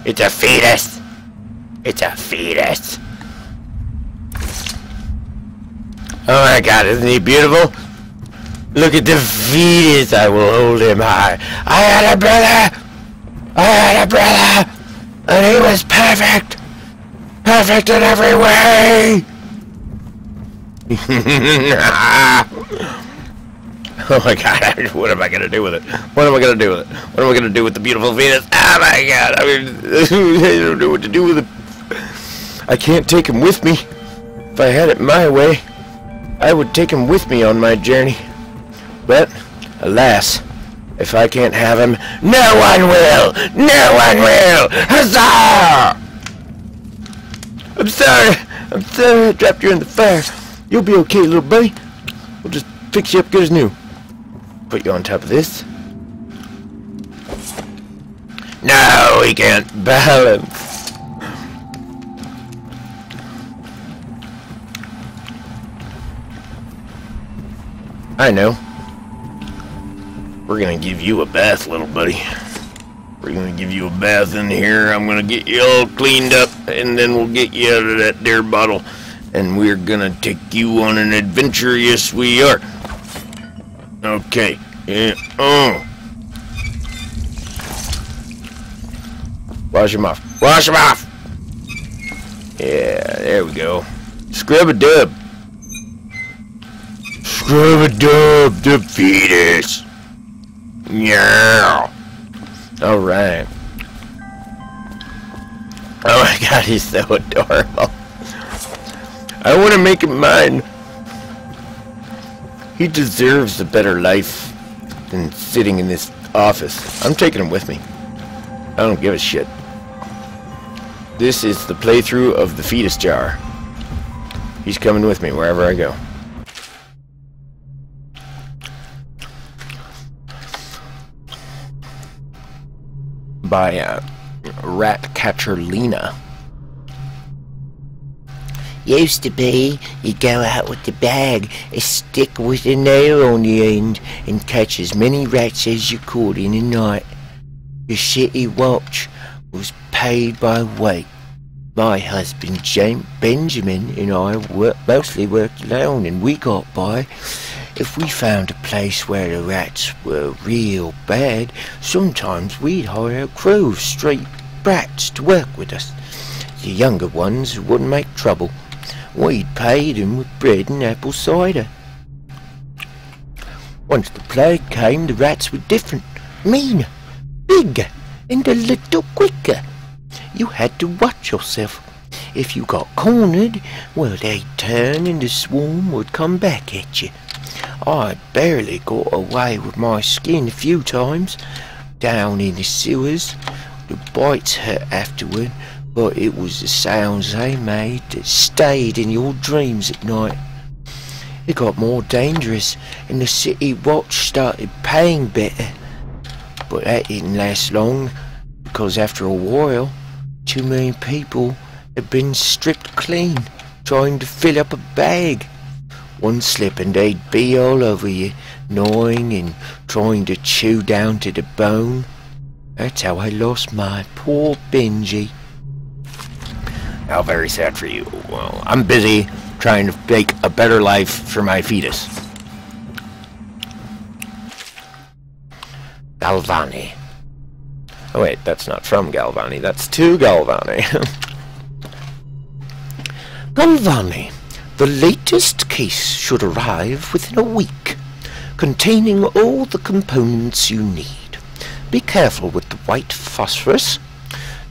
It's a fetus! It's a fetus! Oh my god, isn't he beautiful? Look at the fetus! I will hold him high. I had a brother! I had a brother! And he was perfect! Perfect in every way! Oh my god, what am I gonna do with it? What am I gonna do with it? What am I gonna do with the beautiful fetus? Oh my god, I mean, I don't know what to do with it. I can't take him with me. If I had it my way, I would take him with me on my journey. But, alas, if I can't have him, no one will! No one will! Huzzah! I'm sorry I dropped you in the fire. You'll be okay, little buddy. We'll just fix you up good as new. Put you on top of this. No, he can't balance. I know. We're gonna give you a bath, little buddy. We're gonna give you a bath in here. I'm gonna get you all cleaned up, and then we'll get you out of that there bottle. And we're gonna take you on an adventure. Yes, we are. Okay. Yeah. Oh. Wash him off. Wash him off! Yeah, there we go. Scrub-a-dub. Scrub-a-dub, the fetus. Yeah. Alright. Oh my god, he's so adorable. I want to make him mine. He deserves a better life than sitting in this office. I'm taking him with me. I don't give a shit. This is the playthrough of the fetus jar. He's coming with me wherever I go. By Rat Catcher Lena. Used to be, you go out with the bag, a stick with a nail on the end, and catch as many rats as you could in a night. The city watch was paid by weight. My husband Benjamin and I mostly worked alone, and we got by. If we found a place where the rats were real bad, sometimes we'd hire a crew of street brats to work with us. The younger ones wouldn't make trouble. We'd pay them with bread and apple cider. Once the plague came, the rats were different, meaner, bigger, and a little quicker. You had to watch yourself. If you got cornered, well, they'd turn and the swarm would come back at you. I barely got away with my skin a few times, down in the sewers. The bites hurt afterward, but it was the sounds they made that stayed in your dreams at night. It got more dangerous, and the city watch started paying better. But that didn't last long, because after a while, too many people had been stripped clean, trying to fill up a bag. One slip and they'd be all over you, gnawing and trying to chew down to the bone. That's how I lost my poor Benji. How very sad for you. Well, I'm busy trying to make a better life for my fetus. Galvani. Oh wait, that's not from Galvani, that's to Galvani. Galvani. The latest case should arrive within a week, containing all the components you need. Be careful with the white phosphorus.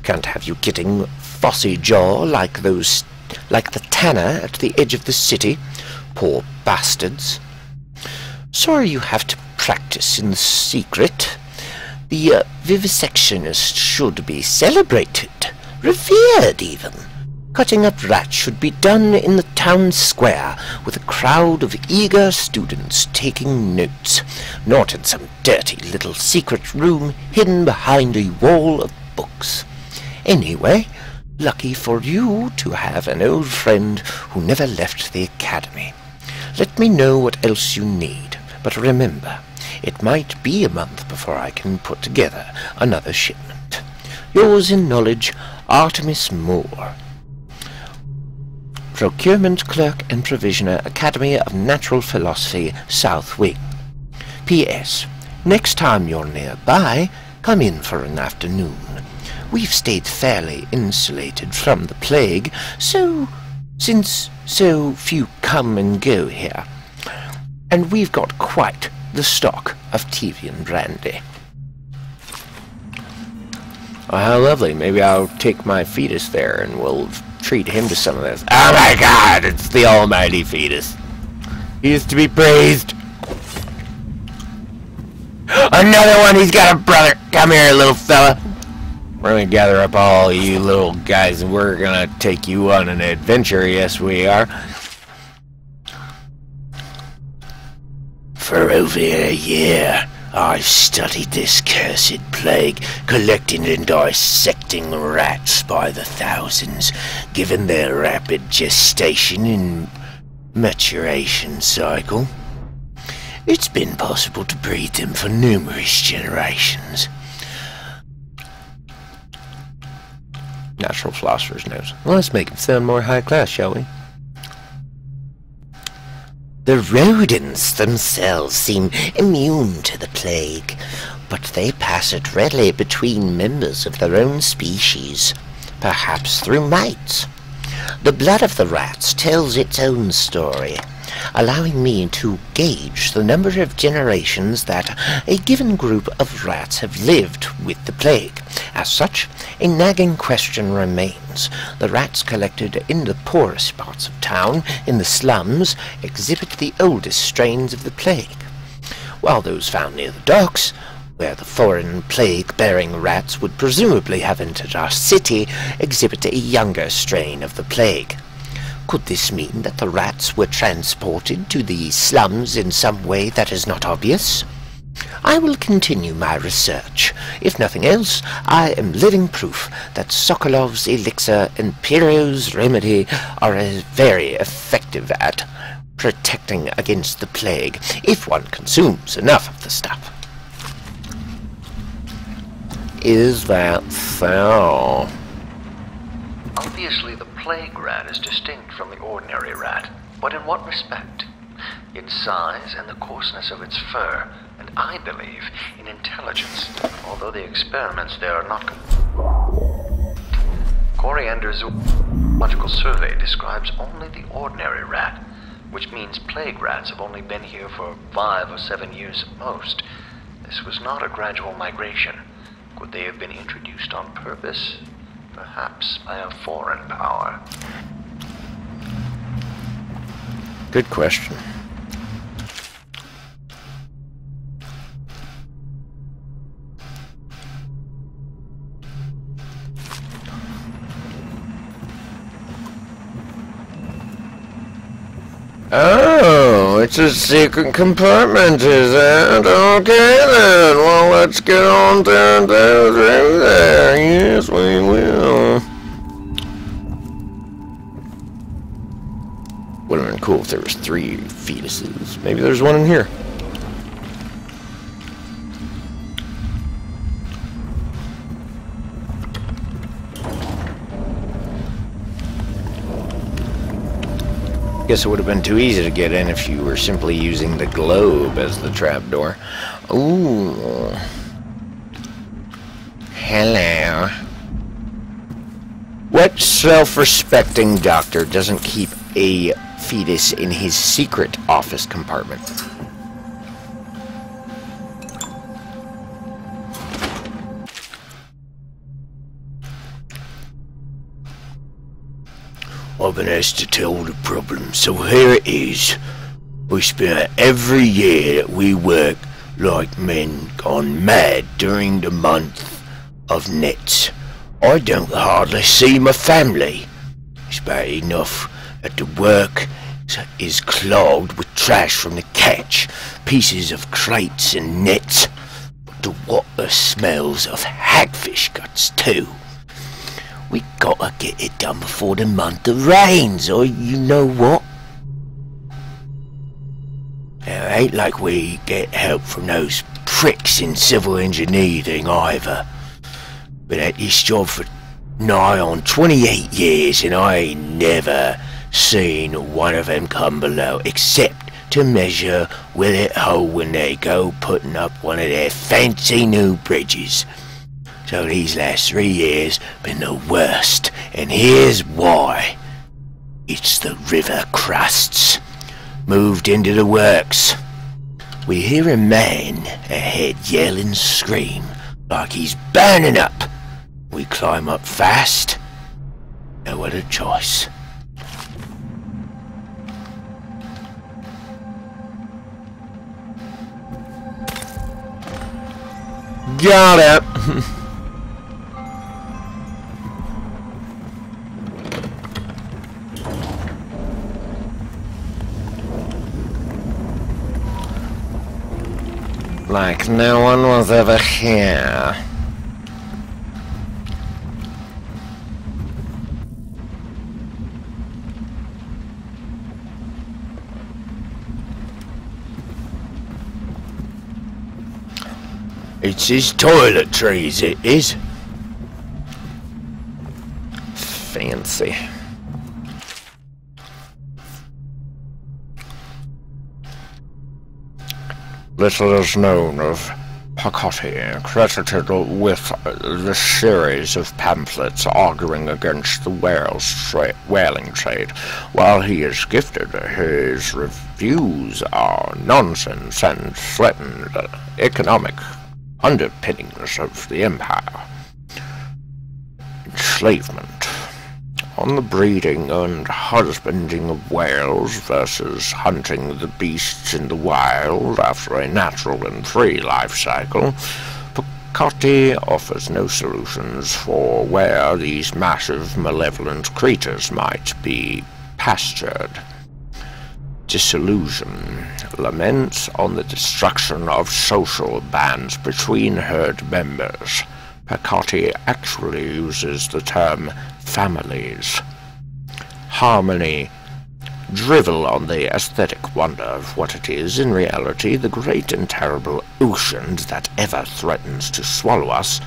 Can't have you getting fussy jaw like the tanner at the edge of the city. Poor bastards. Sorry you have to practice in secret. The vivisectionist should be celebrated, revered even. Cutting up rats should be done in the town square, with a crowd of eager students taking notes, not in some dirty little secret room hidden behind a wall of books. Anyway, lucky for you to have an old friend who never left the academy. Let me know what else you need, but remember, it might be a month before I can put together another shipment. Yours in knowledge, Artemis Moore. Procurement Clerk and Provisioner, Academy of Natural Philosophy, South Wing. P.S. Next time you're nearby, come in for an afternoon. We've stayed fairly insulated from the plague, since so few come and go here. And we've got quite the stock of Tevian brandy. Oh, how lovely. Maybe I'll take my Fetus there and we'll treat him to some of this. Oh my god, it's the almighty Fetus. He is to be praised. Another one, he's got a brother. Come here, little fella. We're gonna gather up all you little guys and we're gonna take you on an adventure. Yes, we are. For over a year, I've studied this cursed plague, collecting and dissecting rats by the thousands, given their rapid gestation and maturation cycle. It's been possible to breed them for numerous generations. Natural philosopher's note. Well, let's make it sound more high class, shall we? The rodents themselves seem immune to the plague, but they pass it readily between members of their own species, perhaps through mates. The blood of the rats tells its own story, allowing me to gauge the number of generations that a given group of rats have lived with the plague. As such, a nagging question remains. The rats collected in the poorest parts of town, in the slums, exhibit the oldest strains of the plague, while those found near the docks, where the foreign plague-bearing rats would presumably have entered our city, exhibit a younger strain of the plague. Could this mean that the rats were transported to the slums in some way that is not obvious? I will continue my research. If nothing else, I am living proof that Sokolov's elixir and Piro's remedy are very effective at protecting against the plague, if one consumes enough of the stuff. Is that so? Obviously, the plague rat is distinct from the ordinary rat, but in what respect? Its size and the coarseness of its fur, and I believe in intelligence, although the experiments there are not Coriander's zoological survey describes only the ordinary rat, which means plague rats have only been here for 5 or 7 years at most. This was not a gradual migration. Could they have been introduced on purpose? Perhaps by a foreign power. Good question. Oh, it's a secret compartment, is it? Okay then, well let's get on down through there. Yes, we will. Would have been cool if there was 3 fetuses. Maybe there's one in here. Guess it would have been too easy to get in if you were simply using the globe as the trapdoor. Ooh. Hello. What self-respecting doctor doesn't keep a fetus in his secret office compartment? I've been asked to tell the problem, so here it is. We spent every year that we work like men gone mad during the month of nets. I don't hardly see my family. It's bad enough that the work is clogged with trash from the catch, pieces of crates and nets, but the water smells of hagfish guts too. We gotta get it done before the month of rains, or you know what? Now, it ain't like we get help from those pricks in civil engineering either. Been at this job for nigh on 28 years, and I ain't never seen one of them come below, except to measure with it hole when they go putting up one of their fancy new bridges. So these last 3 years been the worst, and here's why. It's the river crusts. Moved into the works. We hear a man ahead yell and scream like he's burning up. We climb up fast. No other choice. Got it. Like no one was ever here. It's his toiletries, it is. Fancy. Little is known of Pacotti, credited with the series of pamphlets arguing against the whaling trade. While he is gifted, his reviews are nonsense and threaten the economic underpinnings of the empire. Enslavement. On the breeding and husbanding of whales versus hunting the beasts in the wild after a natural and free life cycle, Pacotti offers no solutions for where these massive malevolent creatures might be pastured. Disillusion laments on the destruction of social bands between herd members. Pacotti actually uses the term families. Harmony. Drivel on the aesthetic wonder of what it is in reality, the great and terrible ocean that ever threatens to swallow us.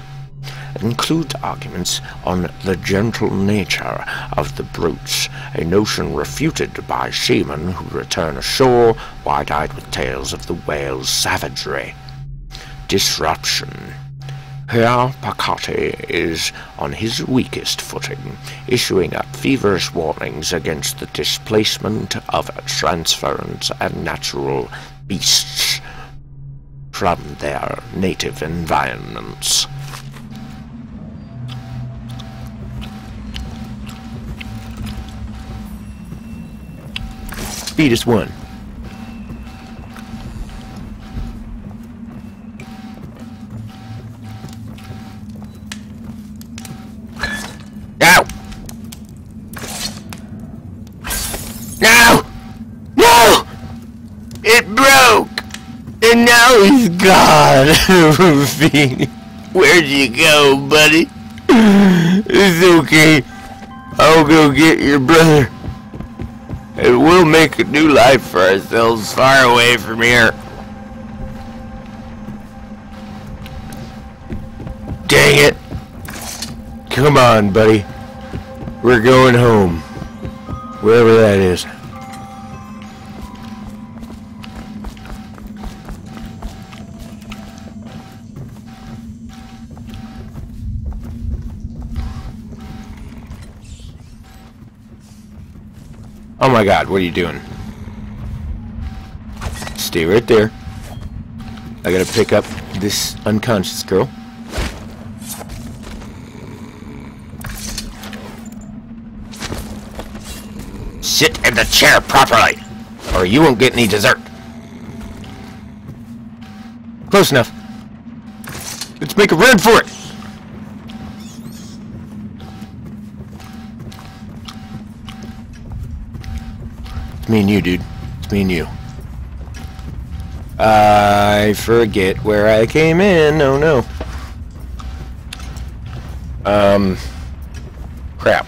Include arguments on the gentle nature of the brutes, a notion refuted by seamen who return ashore wide-eyed with tales of the whale's savagery. Disruption. Here Pacotti is on his weakest footing, issuing up feverish warnings against the displacement of transference and natural beasts from their native environments. Fetus 1. No! No! No! It broke! And now he's gone! Where'd you go, buddy? It's okay. I'll go get your brother. And we'll make a new life for ourselves far away from here. Dang it! Come on, buddy. We're going home. Wherever that is. Oh my god, what are you doing? Stay right there. I gotta pick up this unconscious girl. Sit in the chair properly, or you won't get any dessert. Close enough. Let's make a run for it. It's me and you, dude. It's me and you. I forget where I came in. Oh no. Crap.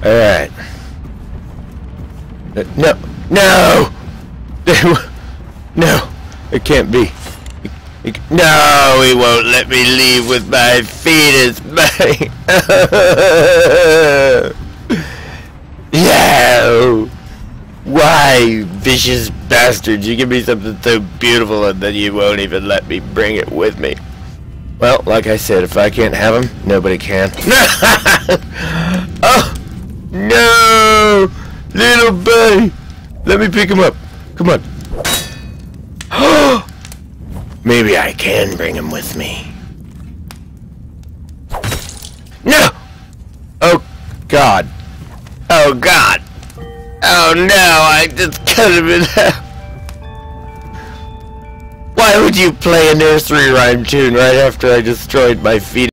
Alright. No! No! No! It can't be. No! He won't let me leave with my fetus! No! Why, vicious bastards? You give me something so beautiful and then you won't even let me bring it with me. Well, like I said, if I can't have him, nobody can. Oh! No! Little buddy! Let me pick him up. Come on. Maybe I can bring him with me. No! Oh, God. Oh, God. Oh, no, I just cut him in half. Why would you play a nursery rhyme tune right after I destroyed my feet?